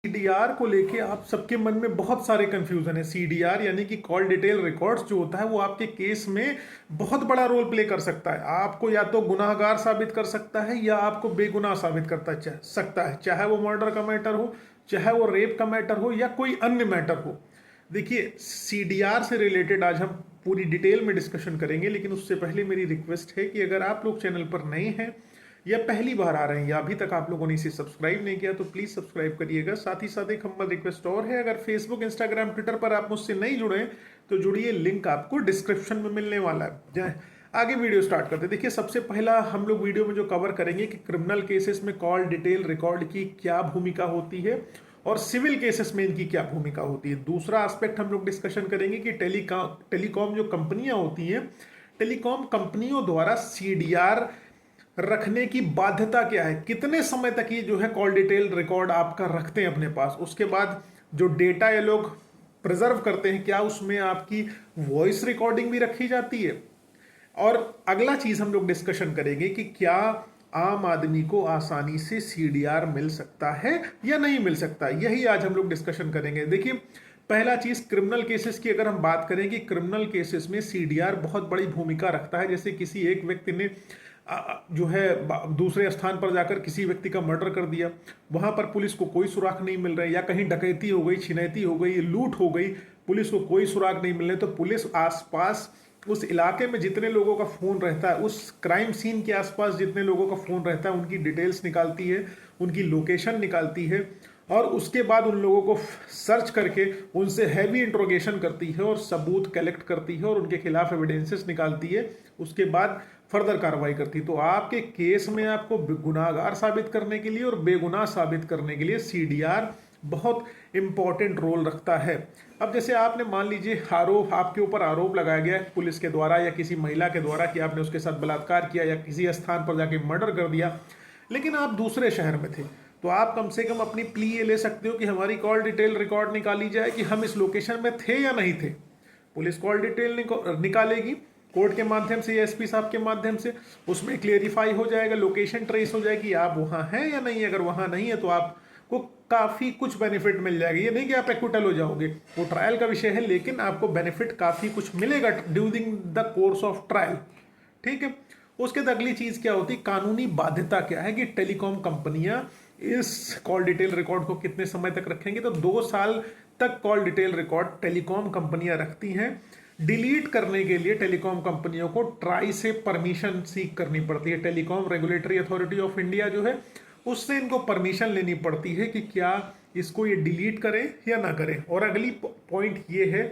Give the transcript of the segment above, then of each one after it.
CDR को लेके आप सबके मन में बहुत सारे कंफ्यूजन है। सीडीआर यानी कि कॉल डिटेल रिकॉर्ड्स जो होता है वो आपके केस में बहुत बड़ा रोल प्ले कर सकता है। आपको या तो गुनाहगार साबित कर सकता है या आपको बेगुनाह साबित सकता है, चाहे वो मर्डर का मैटर हो, चाहे वो रेप का मैटर हो या कोई अन्य मैटर हो। देखिए, सीडीआर से रिलेटेड आज हम पूरी डिटेल में डिस्कशन करेंगे, लेकिन उससे पहले मेरी रिक्वेस्ट है कि अगर आप लोग चैनल पर नए हैं या पहली बार आ रहे हैं या अभी तक आप लोगों ने इसे सब्सक्राइब नहीं किया तो प्लीज सब्सक्राइब करिएगा। साथ ही साथ एक हम्बल रिक्वेस्ट और है, अगर फेसबुक, इंस्टाग्राम, ट्विटर पर आप मुझसे नहीं जुड़े तो जुड़िए, लिंक आपको डिस्क्रिप्शन में मिलने वाला है। आगे वीडियो स्टार्ट करते हैं। देखिए, सबसे पहला हम लोग वीडियो में जो कवर करेंगे कि क्रिमिनल केसेस में कॉल डिटेल रिकॉर्ड की क्या भूमिका होती है और सिविल केसेस में इनकी क्या भूमिका होती है। दूसरा एस्पेक्ट हम लोग डिस्कशन करेंगे कि टेलीकॉम जो कंपनियां होती हैं, टेलीकॉम कंपनियों द्वारा सीडीआर रखने की बाध्यता क्या है, कितने समय तक ये जो है कॉल डिटेल रिकॉर्ड आपका रखते हैं अपने पास। उसके बाद जो डेटा ये लोग प्रिजर्व करते हैं, क्या उसमें आपकी वॉइस रिकॉर्डिंग भी रखी जाती है। और अगला चीज हम लोग डिस्कशन करेंगे कि क्या आम आदमी को आसानी से सीडीआर मिल सकता है या नहीं मिल सकता, यही आज हम लोग डिस्कशन करेंगे। देखिए, पहला चीज क्रिमिनल केसेस की अगर हम बात करें कि क्रिमिनल केसेस में सीडीआर बहुत बड़ी भूमिका रखता है। जैसे किसी एक व्यक्ति ने जो है दूसरे स्थान पर जाकर किसी व्यक्ति का मर्डर कर दिया, वहां पर पुलिस को कोई सुराग नहीं मिल रहा है, या कहीं डकैती हो गई, छिनैती हो गई, लूट हो गई, पुलिस को कोई सुराग नहीं मिल रहे, तो पुलिस आसपास उस इलाके में जितने लोगों का फोन रहता है, उस क्राइम सीन के आसपास जितने लोगों का फोन रहता है, उनकी डिटेल्स निकालती है, उनकी लोकेशन निकालती है और उसके बाद उन लोगों को सर्च करके उनसे हैवी इंट्रोगेशन करती है और सबूत कलेक्ट करती है और उनके खिलाफ एविडेंसेस निकालती है। उसके बाद फर्दर कार्रवाई करती है। तो आपके केस में आपको गुनाहगार साबित करने के लिए और बेगुनाह साबित करने के लिए सीडीआर बहुत इंपॉर्टेंट रोल रखता है। अब जैसे आपने मान लीजिए आपके ऊपर आरोप लगाया गया पुलिस के द्वारा या किसी महिला के द्वारा कि आपने उसके साथ बलात्कार किया या किसी स्थान पर जाके मर्डर कर दिया, लेकिन आप दूसरे शहर में थे, तो आप कम से कम अपनी प्ली ये ले सकते हो कि हमारी कॉल डिटेल रिकॉर्ड निकाली जाए कि हम इस लोकेशन में थे या नहीं थे। पुलिस कॉल डिटेल निकालेगी कोर्ट के माध्यम से या एसपी साहब के माध्यम से, उसमें क्लियरिफाई हो जाएगा, लोकेशन ट्रेस हो जाएगी, आप वहां हैं या नहीं। अगर वहां नहीं है तो आपको काफी कुछ बेनिफिट मिल जाएगा। ये नहीं कि आप एक्विटल हो जाओगे, वो ट्रायल का विषय है, लेकिन आपको बेनिफिट काफी कुछ मिलेगा during the course of trial. ठीक है। उसके बाद अगली चीज क्या होती है, कानूनी बाध्यता क्या है कि टेलीकॉम कंपनियां इस कॉल डिटेल रिकॉर्ड को कितने समय तक रखेंगे। तो 2 साल तक कॉल डिटेल रिकॉर्ड टेलीकॉम कंपनियां रखती हैं। डिलीट करने के लिए टेलीकॉम कंपनियों को ट्राई से परमिशन सीख करनी पड़ती है। Telecom regulatory authority of India जो है, उससे इनको परमिशन लेनी पड़ती है कि क्या इसको ये डिलीट करें या ना करें। और अगली पॉइंट ये है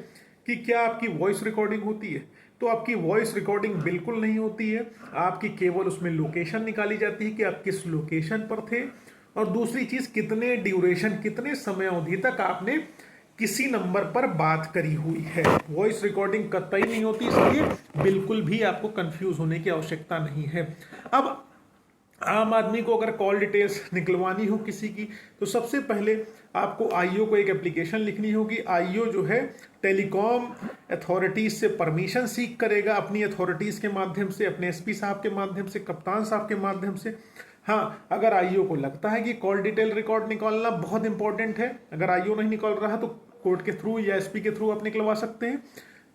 कि क्या आपकी वॉइस रिकॉर्डिंग होती है। तो आपकी वॉइस रिकॉर्डिंग बिल्कुल नहीं होती है, आपकी केवल उसमें लोकेशन निकाली जाती है कि आप किस लोकेशन पर थे, और दूसरी चीज कितने ड्यूरेशन, कितने समय अवधि तक आपने किसी नंबर पर बात करी हुई है। वॉइस रिकॉर्डिंग कतई नहीं होती, इसलिए बिल्कुल भी आपको कंफ्यूज होने की आवश्यकता नहीं है। अब आम आदमी को अगर कॉल डिटेल्स निकलवानी हो किसी की, तो सबसे पहले आपको आईओ को एक एप्लीकेशन लिखनी होगी। आईओ जो है टेलीकॉम अथॉरिटीज से परमिशन सीख करेगा, अपनी अथॉरिटीज के माध्यम से, अपने एसपी साहब के माध्यम से, कप्तान साहब के माध्यम से। हाँ, अगर आईओ को लगता है कि कॉल डिटेल रिकॉर्ड निकालना बहुत इंपॉर्टेंट है, अगर आईओ नहीं निकाल रहा तो कोर्ट के थ्रू या एसपी के थ्रू आप निकलवा सकते हैं।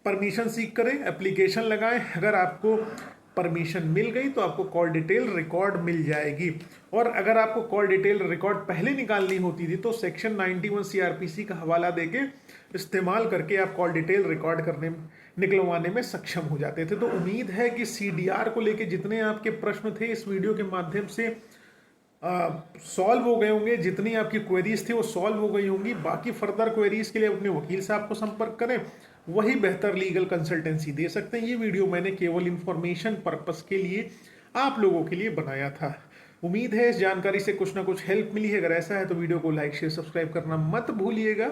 परमिशन सीख करें, एप्लीकेशन लगाएं, अगर आपको परमिशन मिल गई तो आपको कॉल डिटेल रिकॉर्ड मिल जाएगी। और अगर आपको कॉल डिटेल रिकॉर्ड पहले निकालनी होती थी तो सेक्शन 91 सीआरपीसी का हवाला देके इस्तेमाल करके आप कॉल डिटेल रिकॉर्ड करने निकलवाने में सक्षम हो जाते थे। तो उम्मीद है कि सीडीआर को लेके जितने आपके प्रश्न थे इस वीडियो के माध्यम से सॉल्व हो गए होंगे, जितनी आपकी क्वेरीज थी वो सॉल्व हो गई होंगी। बाकी फर्दर क्वेरीज के लिए अपने वकील साहब को संपर्क करें, वही बेहतर लीगल कंसल्टेंसी दे सकते हैं। ये वीडियो मैंने केवल इंफॉर्मेशन पर्पस के लिए आप लोगों के लिए बनाया था। उम्मीद है इस जानकारी से कुछ ना कुछ हेल्प मिली है। अगर ऐसा है तो वीडियो को लाइक, शेयर, सब्सक्राइब करना मत भूलिएगा।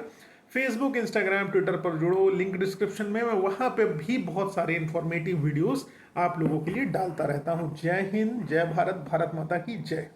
फेसबुक, इंस्टाग्राम, ट्विटर पर जुड़ो, लिंक डिस्क्रिप्शन में, मैं वहां पे भी बहुत सारे इंफॉर्मेटिव वीडियोस आप लोगों के लिए डालता रहता हूं। जय हिंद, जय भारत, भारत माता की जय।